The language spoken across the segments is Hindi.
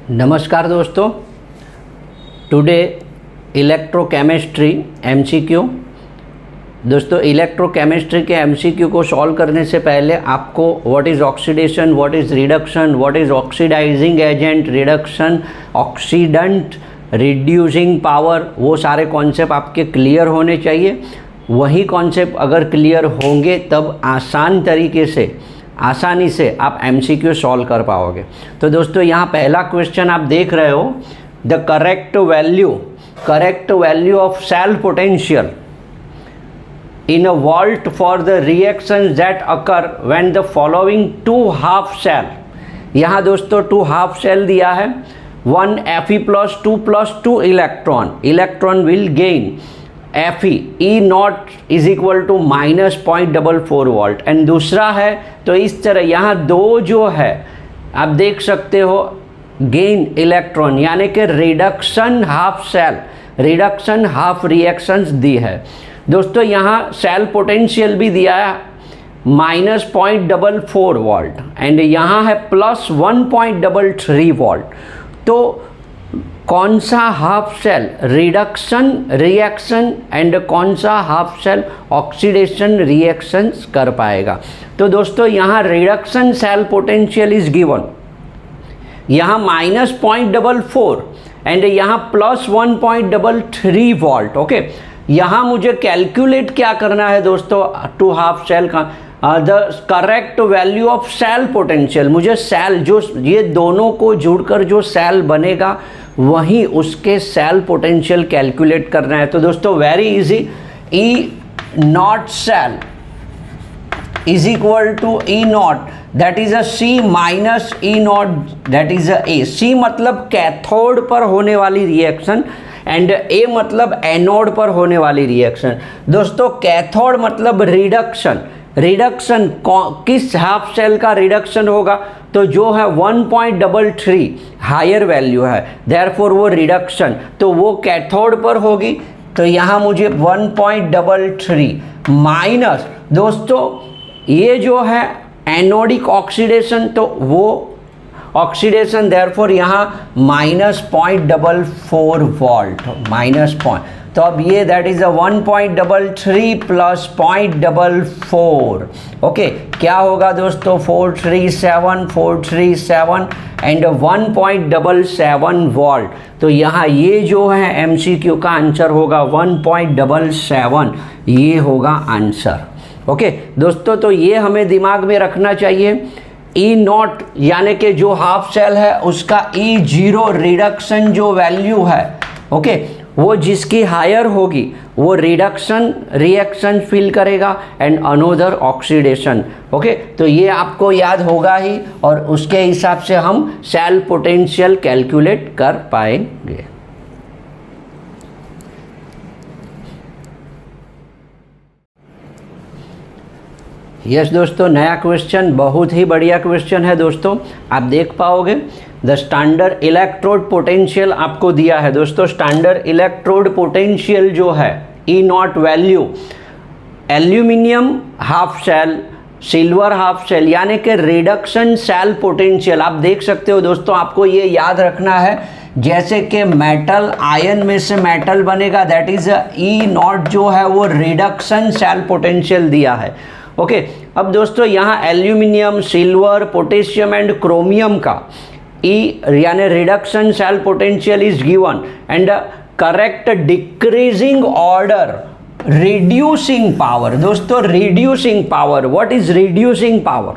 नमस्कार दोस्तों, टुडे इलेक्ट्रोकेमिस्ट्री एमसीक्यू। दोस्तों, इलेक्ट्रोकेमिस्ट्री के एमसीक्यू को सॉल्व करने से पहले आपको what is oxidation, what is reduction, what is oxidizing agent, reduction, oxidant, reducing power, वो सारे कॉन्सेप्ट आपके क्लियर होने चाहिए। वही कॉन्सेप्ट अगर क्लियर होंगे तब आसानी से आप एमसीक्यू सॉल्व कर पाओगे। तो दोस्तों, यहाँ पहला क्वेश्चन आप देख रहे हो, the correct value of cell potential in a volt for the reactions that occur when the following two half cell। यहाँ दोस्तों 2 half cell दिया है, 1 Fe plus 2 electron will gain Fe E naught is equal to minus 0.44 volt. And दूसरा है तो इस तरह यहाँ दो जो है आप देख सकते हो गेन इलेक्ट्रॉन, यानी कि reduction half cell, reduction half reactions दी है। दोस्तों, यहाँ सेल पोटेंशियल भी दिया है माइनस 0.44 वोल्ट एंड यहाँ है प्लस 1.33 वोल्ट। तो कौन सा half cell reduction reaction and कौन सा हाफ सेल ऑक्सीडेशन रिएक्शंस कर पाएगा? तो दोस्तों, यहाँ reduction cell potential is given, यहाँ माइनस 0.44 एंड यहाँ प्लस 1.33 वोल्ट। ओके, यहाँ मुझे कैलकुलेट क्या करना है दोस्तों, 2 हाफ सेल का the correct value of cell potential. मुझे सेल जो ये दोनों को जुड़कर जो सेल बनेगा वहीं उसके सेल पोटेंशियल कैलकुलेट करना है। तो दोस्तों very easy, E not cell is equal to E nought that is a C minus E nought that is a A. C मतलब कैथोड पर होने वाली रिएक्शन एंड ए मतलब एनोड पर होने वाली रिएक्शन। दोस्तों, कैथोड मतलब रिडक्शन, रिडक्शन किस हाफ सेल का रिडक्शन होगा? तो जो है 1.33 हायर वैल्यू है, देयरफॉर वो रिडक्शन, तो वो कैथोड पर होगी। तो यहाँ मुझे 1.33 माइनस, दोस्तों ये जो है एनोडिक ऑक्सीडेशन, तो वो ऑक्सीडेशन, देयरफॉर यहाँ माइनस 0.44 वोल्ट, माइनस पॉइंट। तो अब ये that is a 1.33 plus 0.44। Okay, क्या होगा दोस्तों? 437 एंड 1.77 वोल्ट। तो यहाँ ये जो है एमसीक्यू का आंसर होगा 1.77, ये होगा आंसर। ओके दोस्तों, तो ये हमें दिमाग में रखना चाहिए। ई नॉट यानी कि जो हाफ सेल है उसका ई जीरो रिडक्शन जो वैल्यू है, ओके, वो जिसकी हायर होगी वो रिडक्शन रिएक्शन फील करेगा एंड अनोदर ऑक्सीडेशन। ओके, तो ये आपको याद होगा ही और उसके हिसाब से हम सेल पोटेंशियल कैलकुलेट कर पाएंगे। यस दोस्तों, नया क्वेश्चन, बहुत ही बढ़िया क्वेश्चन है दोस्तों। आप देख पाओगे द स्टैंडर्ड इलेक्ट्रोड पोटेंशियल आपको दिया है। दोस्तों, स्टैंडर्ड इलेक्ट्रोड पोटेंशियल जो है E nought value, aluminium half cell, silver half cell, यानी कि रिडक्शन सेल पोटेंशियल। आप देख सकते हो दोस्तों, आपको ये याद रखना है जैसे कि मेटल, आयन में से मेटल बनेगा, दैट इज ई नॉट जो है वो रिडक्शन सेल पोटेंशियल दिया है। ओके, अब दोस्तों यहाँ aluminium, silver, potassium and chromium का ई यानी reduction cell potential is given and correct decreasing order reducing power. दोस्तों, reducing power, what is reducing power?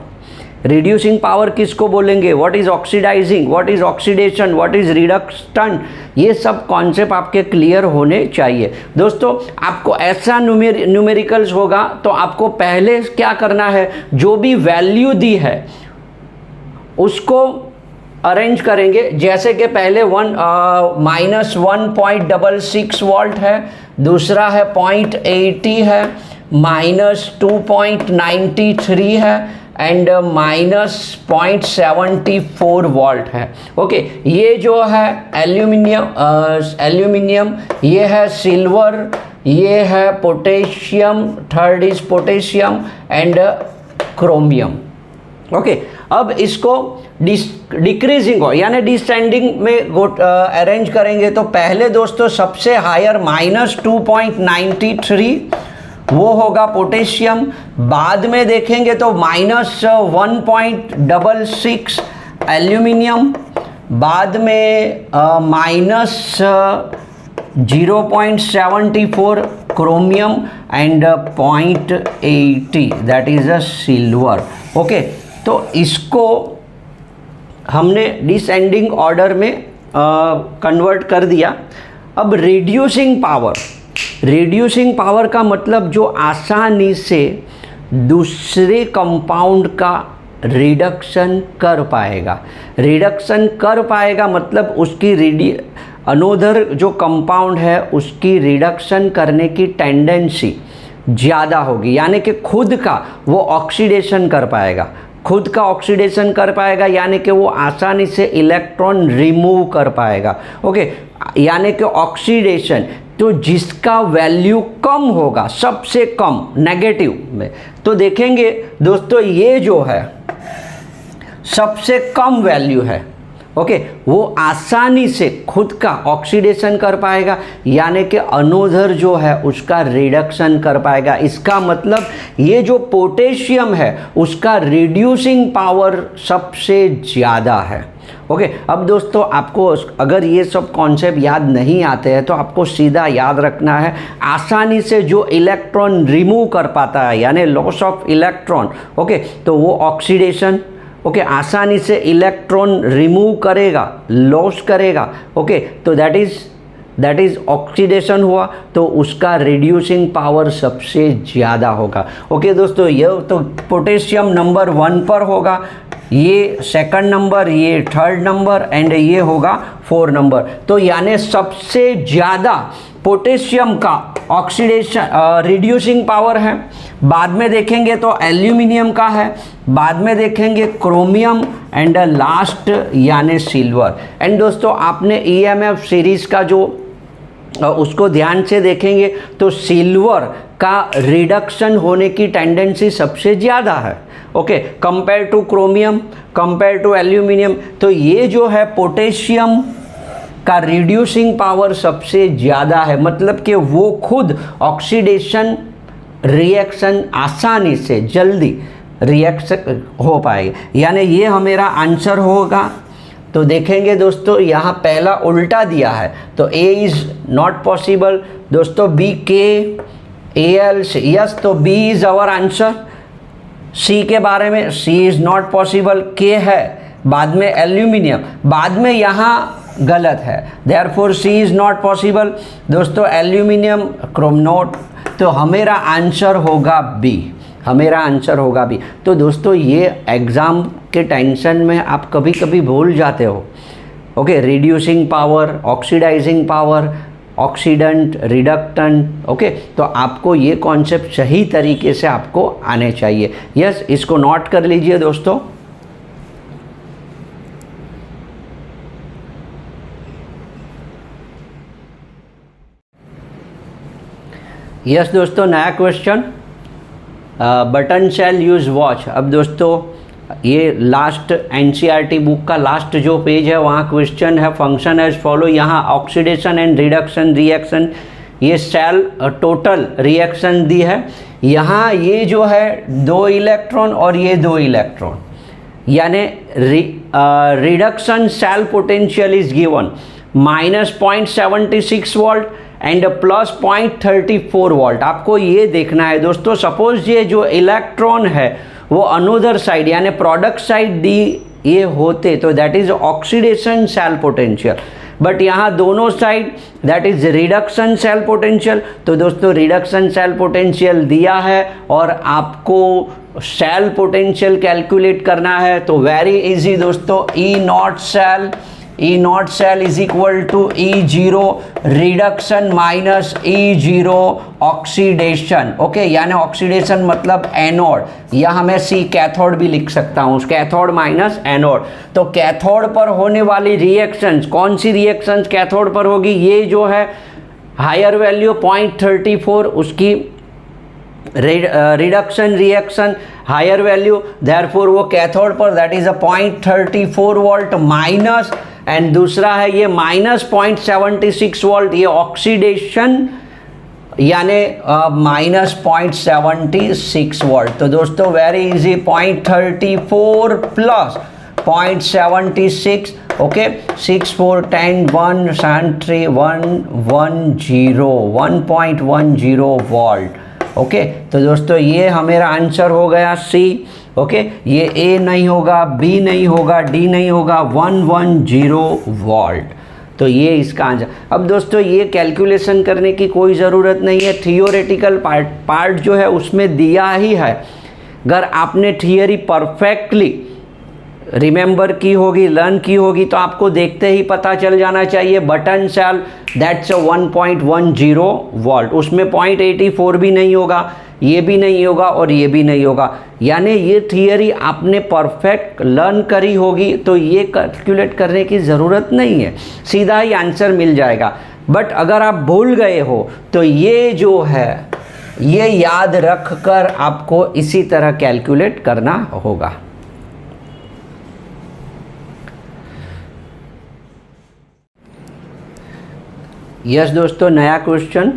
Reducing power किसको बोलेंगे? What is oxidising, what is oxidation, what is reduction, ये सब कॉन्सेप्ट आपके क्लियर होने चाहिए। दोस्तों, आपको ऐसा न्यूमेरिकल्स होगा तो आपको पहले क्या करना है, जो भी वैल्यू दी है उसको अरेंज करेंगे। जैसे कि पहले माइनस 1.66 वोल्ट है, दूसरा है 0.80 है, माइनस 2.93 है एंड माइनस 0.74 वोल्ट है। ओके, ये जो है एल्यूमिनियम, ये है सिल्वर, ये है potassium, third is potassium and chromium. Okay, अब इसको डिक्रीजिंग हो यानी डिसेंडिंग में अरेंज करेंगे तो पहले दोस्तों सबसे हायर -2.93 वो होगा पोटेशियम, बाद में देखेंगे तो -1.66 एल्यूमिनियम, बाद में -0.74 chromium and 0.80 that is a silver. Okay, तो इसको हमने डिसेंडिंग ऑर्डर में कन्वर्ट कर दिया। अब रिड्यूसिंग पावर का मतलब जो आसानी से दूसरे कंपाउंड का रिडक्शन कर पाएगा मतलब उसकी अनोदर जो कंपाउंड है उसकी रिडक्शन करने की टेंडेंसी ज़्यादा होगी, यानी कि खुद का ऑक्सीडेशन कर पाएगा, यानी कि वो आसानी से इलेक्ट्रॉन रिमूव कर पाएगा। ओके, यानी कि ऑक्सीडेशन तो जिसका वैल्यू कम होगा, सबसे कम नेगेटिव में, तो देखेंगे दोस्तों ये जो है सबसे कम वैल्यू है। ओके, वो आसानी से खुद का ऑक्सीडेशन कर पाएगा, यानी कि अनोदर जो है उसका रिडक्शन कर पाएगा। इसका मतलब ये जो पोटेशियम है उसका रिड्यूसिंग पावर सबसे ज़्यादा है। ओके, अब दोस्तों आपको अगर ये सब कॉन्सेप्ट याद नहीं आते हैं तो आपको सीधा याद रखना है, आसानी से जो इलेक्ट्रॉन रिमूव कर पाता है यानी लॉस ऑफ इलेक्ट्रॉन, ओके, तो वो ऑक्सीडेशन। ओके, आसानी से इलेक्ट्रॉन रिमूव करेगा, लॉस करेगा। ओके, तो दैट इज़ ऑक्सीडेशन हुआ, तो उसका रिड्यूसिंग पावर सबसे ज़्यादा होगा। ओके दोस्तों, ये तो पोटेशियम नंबर 1 पर होगा, ये सेकंड नंबर, ये थर्ड नंबर एंड ये होगा 4 नंबर। तो यानी सबसे ज़्यादा पोटेशियम का ऑक्सीडेशन रिड्यूसिंग पावर है, बाद में देखेंगे तो एल्यूमिनियम का है, बाद में देखेंगे क्रोमियम एंड लास्ट यानी सिल्वर। एंड दोस्तों आपने EMF सीरीज़ का जो उसको ध्यान से देखेंगे तो सिल्वर का रिडक्शन होने की टेंडेंसी सबसे ज़्यादा है। Okay, compare two chromium, compare to aluminium, तो ये जो है पोटेशियम का रिड्यूसिंग पावर सबसे ज़्यादा है, मतलब कि वो खुद ऑक्सीडेशन रिएक्शन आसानी से जल्दी रिएक्शन हो पाएगा, यानी ये हमारा आंसर होगा। तो देखेंगे दोस्तों यहाँ पहला उल्टा दिया है, तो A इज़ नॉट पॉसिबल दोस्तों, B K Al यस, तो B is our answer. C के बारे में C is not possible, K है, बाद में एल्यूमिनियम, बाद में यहाँ गलत है, therefore C is not possible दोस्तों, एल्यूमिनियम क्रोम नॉट, तो हमारा आंसर होगा B, हमारा आंसर होगा B। तो दोस्तों ये एग्ज़ाम के टेंशन में आप कभी कभी भूल जाते हो। Okay, reducing power, oxidizing power, oxidant, reductant. Okay, तो आपको ये कॉन्सेप्ट सही तरीके से आपको आने चाहिए। यस, इसको नोट कर लीजिए दोस्तों। यस दोस्तों, नया question, button cell use watch. अब दोस्तों ये लास्ट NCERT बुक का लास्ट जो पेज है वहाँ क्वेश्चन है, फंक्शन एज फॉलो। यहाँ ऑक्सीडेशन एंड रिडक्शन रिएक्शन, ये सेल टोटल रिएक्शन दी है। यहाँ ये जो है 2 इलेक्ट्रॉन और ये 2 इलेक्ट्रॉन, यानी reduction cell potential is given -0.76 volt and plus 0.34 volt. आपको ये देखना है दोस्तों, सपोज ये जो इलेक्ट्रॉन है वो अनोदर साइड यानी प्रोडक्ट साइड दी ये होते तो that is oxidation cell potential, but यहाँ दोनों side that is reduction cell potential. तो दोस्तों रिडक्शन सेल पोटेंशियल दिया है और आपको सेल पोटेंशियल कैलकुलेट करना है, तो वेरी इजी दोस्तों, E naught cell is equal to E0 reduction minus E0 oxidation. Okay, यानी ऑक्सीडेशन मतलब एनोड, यहाँ मैं C कैथोड भी लिख सकता हूँ, कैथोड माइनस एनोड। तो कैथोड पर होने वाली रिएक्शंस, कौन सी रिएक्शंस कैथोड पर होगी, ये जो है हायर वैल्यू 0.34 उसकी reduction reaction higher value, therefore वो कैथोड पर that is a 0.34 volt minus, and दूसरा है ये माइनस 0.76 वोल्ट, ये ऑक्सीडेशन यानी माइनस 0.76 वोल्ट। तो दोस्तों very easy, 0.34 plus 0.76, okay, 6 4 10 1 7 3 110 volt. Okay तो दोस्तों ये हमारा आंसर हो गया सी। ओके ये ए नहीं होगा, बी नहीं होगा, डी नहीं होगा, 110 वोल्ट। तो ये इसका आंसर। अब दोस्तों ये कैलकुलेशन करने की कोई ज़रूरत नहीं है, थियोरेटिकल पार्ट जो है उसमें दिया ही है। अगर आपने थियरी परफेक्टली रिमेंबर की होगी, लर्न की होगी, तो आपको देखते ही पता चल जाना चाहिए बटन सेल दैट्स 1.10 वोल्ट, उसमें 0.84 भी नहीं होगा, ये भी नहीं होगा और ये भी नहीं होगा। यानी ये थियरी आपने परफेक्ट लर्न करी होगी, तो ये कैलकुलेट करने की ज़रूरत नहीं है, सीधा ही आंसर मिल जाएगा। बट अगर आप भूल गए हो तो ये जो है ये याद रख कर आपको इसी तरह कैलकुलेट करना होगा। यस दोस्तों, नया question,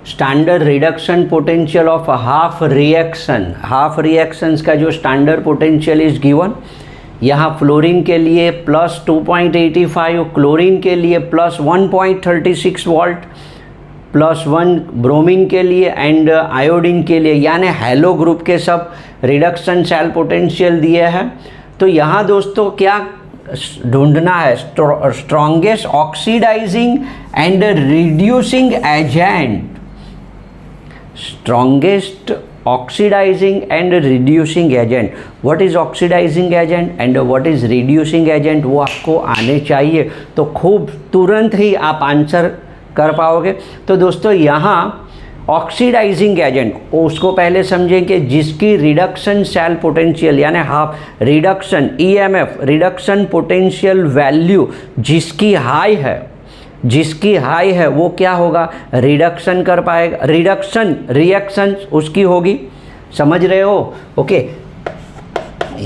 standard reduction potential of half reactions का जो स्टैंडर्ड पोटेंशियल इज गिवन। यहाँ फ्लोरीन के लिए प्लस 2.85, क्लोरीन के लिए प्लस 1.36 वोल्ट, प्लस 1 ब्रोमीन के लिए एंड आयोडीन के लिए, यानी हैलो ग्रुप के सब रिडक्शन सेल पोटेंशियल दिए हैं। तो यहाँ दोस्तों क्या ढूंढना है? Strongest oxidizing and reducing agent, strongest oxidizing and reducing agent. What is oxidizing agent and what is reducing agent, वो आपको आने चाहिए, तो खूब तुरंत ही आप आंसर कर पाओगे। तो दोस्तों यहाँ ऑक्सीडाइजिंग एजेंट, उसको पहले समझें कि जिसकी रिडक्शन सेल पोटेंशियल यानी half reduction EMF reduction potential value जिसकी हाई है वो क्या होगा? रिडक्शन कर पाएगा, रिडक्शन रिएक्शन उसकी होगी, समझ रहे हो? ओके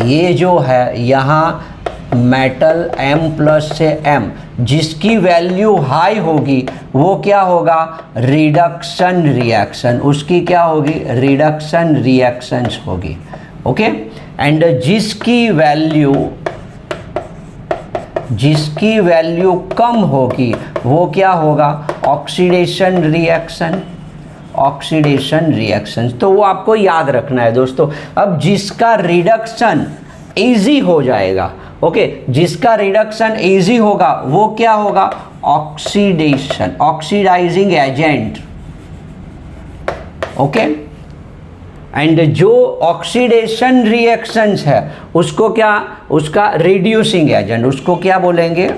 ये जो है यहाँ मेटल M+ से M जिसकी वैल्यू हाई होगी वो क्या होगा? रिडक्शन रिएक्शन, उसकी क्या होगी? रिडक्शन रिएक्शंस होगी। ओके एंड जिसकी वैल्यू कम होगी वो क्या होगा? Oxidation reaction. तो वो आपको याद रखना है दोस्तों। अब जिसका रिडक्शन इजी हो जाएगा, ओके जिसका रिडक्शन इजी होगा वो क्या होगा? Oxidizing agent. ओके एंड जो ऑक्सीडेशन रिएक्शंस है उसको क्या? उसका रिड्यूसिंग एजेंट, उसको क्या बोलेंगे?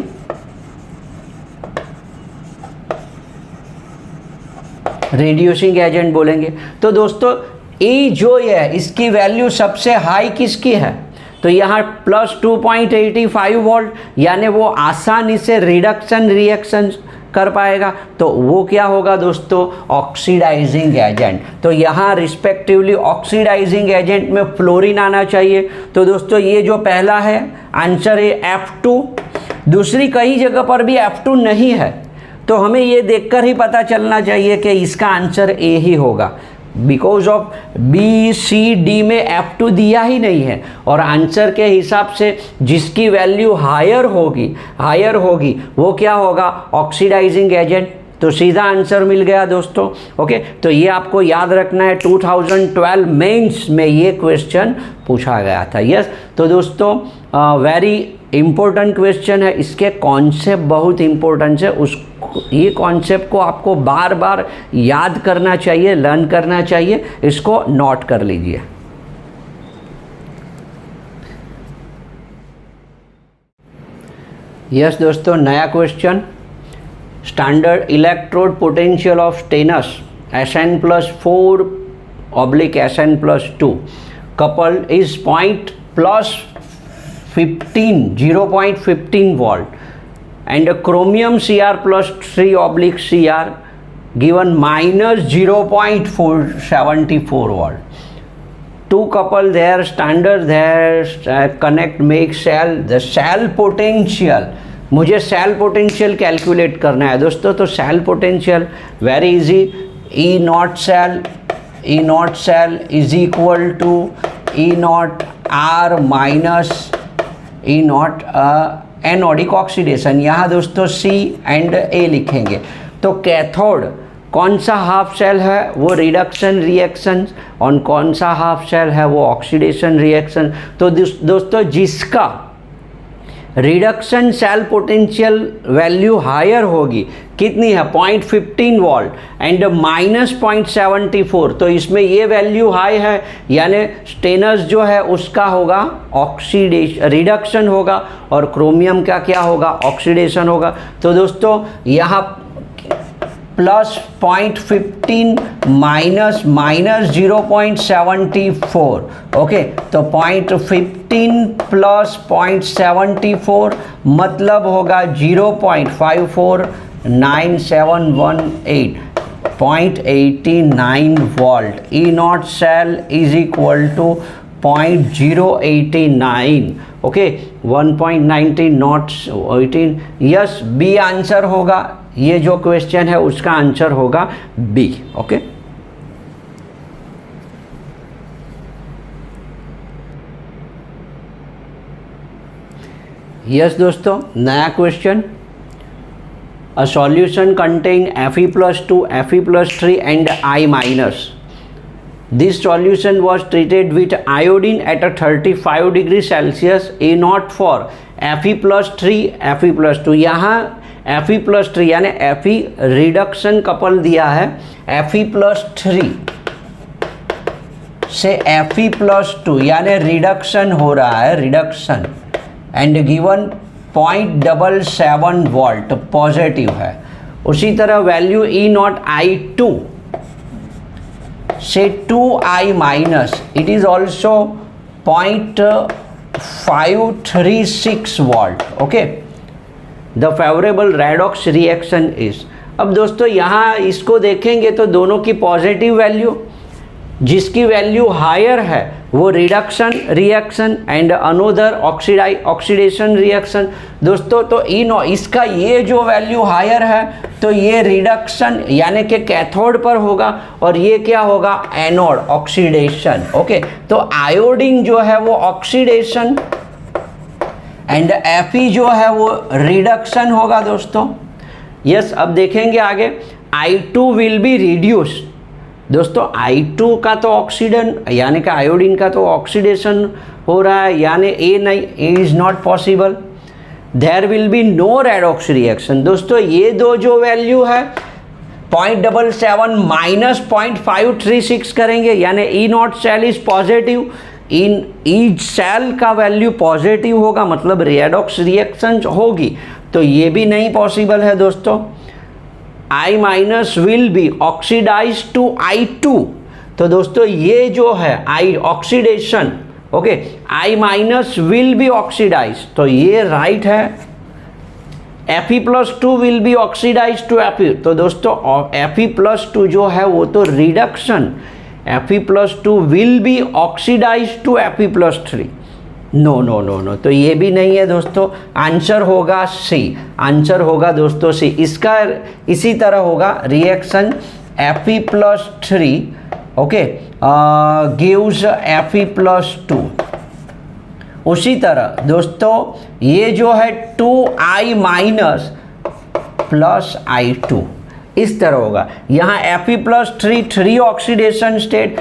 रिड्यूसिंग एजेंट बोलेंगे। तो दोस्तों E जो है इसकी वैल्यू सबसे हाई किसकी है? तो यहाँ प्लस 2.85 वोल्ट, यानी वो आसानी से रिडक्शन रिएक्शन कर पाएगा, तो वो क्या होगा दोस्तों? Oxidizing agent. तो यहाँ रिस्पेक्टिवली ऑक्सीडाइजिंग एजेंट में फ्लोरीन आना चाहिए। तो दोस्तों ये जो पहला है आंसर है F2। दूसरी कई जगह पर भी F2 नहीं है, तो हमें ये देखकर ही पता चलना चाहिए कि इसका आंसर ए ही होगा, because of B C D में F2 दिया ही नहीं है। और आंसर के हिसाब से जिसकी वैल्यू हायर होगी वो क्या होगा? Oxidizing agent. तो सीधा आंसर मिल गया दोस्तों। ओके तो ये आपको याद रखना है, 2012 मेंस में ये क्वेश्चन पूछा गया था। यस तो दोस्तों वेरी इम्पोर्टेंट क्वेश्चन है, इसके कॉन्सेप्ट बहुत इम्पोर्टेंट है, ये कॉन्सेप्ट को आपको बार बार याद करना चाहिए, लर्न करना चाहिए, इसको नोट कर लीजिए। यस दोस्तों नया question, standard electrode potential of stannous Sn+4/Sn+2 coupled is 0.15 volt and chromium Cr+3/Cr given minus 0.474 volt. Two couple there, standard there, connect, make cell. The cell potential, मुझे सेल पोटेंशियल कैलकुलेट करना है दोस्तों. तो cell potential very easy, E not cell is equal to E naught R minus E naught anodic oxidation. यहाँ दोस्तों सी एंड ए लिखेंगे. तो कैथोड कौन सा हाफ सेल है वो रिडक्शन रिएक्शन, और कौन सा हाफ सेल है वो ऑक्सीडेशन रिएक्शन. तो दोस्तों जिसका reduction cell potential value higher होगी, कितनी है 0.15 वोल्ट एंड माइनस 0.74, तो इसमें ये वैल्यू हाई है, यानी स्टेनस जो है उसका होगा ऑक्सीडेशन रिडक्शन होगा, और क्रोमियम का क्या होगा ऑक्सीडेशन होगा. तो दोस्तों यहाँ प्लस 0.15 माइनस 0.74. ओके, तो 0.15 प्लस 0.74 मतलब होगा 0.549718 0.89 volt. E not cell is equal to 0.089. Okay, 1.19 not 18. Yes, B answer होगा. ये जो क्वेश्चन है उसका आंसर होगा बी. ओके, यस दोस्तों, नया question. A solution contain Fe+2, Fe+3 and I minus. This solution was treated with iodine at a 35 degree Celsius. A not for Fe+3, Fe+2. यहाँ Fe+3 यानी Fe रिडक्शन कपल दिया है, Fe+3 से Fe+2 यानी रिडक्शन हो रहा है, reduction, and given 0.77 volt positive है. उसी तरह वैल्यू ई नॉट I2 से 2I minus, it is also 0.536 volt. Okay, the favourable redox reaction is. अब दोस्तों यहाँ इसको देखेंगे तो दोनों की पॉजिटिव वैल्यू, जिसकी वैल्यू हायर है वो reduction reaction and another oxidation reaction. दोस्तों तो इसका ये जो वैल्यू हायर है तो ये रिडक्शन यानी कि कैथोड पर होगा, और ये क्या होगा एनोड ऑक्सीडेशन. ओके, तो आयोडीन जो है वो ऑक्सीडेशन एंड Fe जो है वो रिडक्शन होगा दोस्तों. यस, अब देखेंगे आगे. I2 will be reduce. दोस्तों I2 का तो ऑक्सीडन यानी कि आयोडीन का तो ऑक्सीडेशन हो रहा है, यानी ए नहीं, A is not possible. There will be no redox reaction. दोस्तों ये दो जो वैल्यू है 0.77 माइनस 0.536 करेंगे, यानी E not cell is positive, in each cell का वैल्यू पॉजिटिव होगा, मतलब रेडॉक्स रिएक्शन होगी. तो ये भी नहीं पॉसिबल है दोस्तों. I minus will be oxidize to I2. तो दोस्तों ये जो है I oxidation, okay, I minus will be oxidize, तो ये राइट है. Fe+2 will be oxidize to Fe. तो दोस्तों Fe+2 जो है वो तो reduction, Fe+2 will be oxidize to Fe+3. No no no no, तो ये भी नहीं है दोस्तों. आंसर होगा सी, आंसर होगा दोस्तों सी. इसका इसी तरह होगा reaction Fe+3 okay gives Fe+2. उसी तरह दोस्तों ये जो है 2I माइनस प्लस I2 इस तरह होगा. यहाँ Fe+3 3 oxidation state,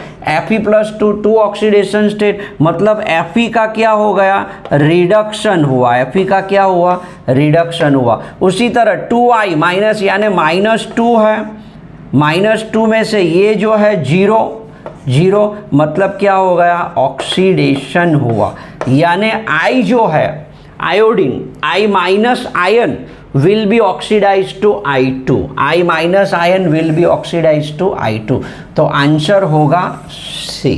Fe+2 2 oxidation state, मतलब Fe का क्या हो गया रिडक्शन हुआ, Fe का क्या हुआ रिडक्शन हुआ. उसी तरह 2I माइनस यानी -2 है, -2 में से ये जो है 0 मतलब क्या हो गया ऑक्सीडेशन हुआ. यानी I जो है iodine, I minus ion will be oxidized to I2. I minus ion will be oxidized to I2. तो आंसर होगा सी.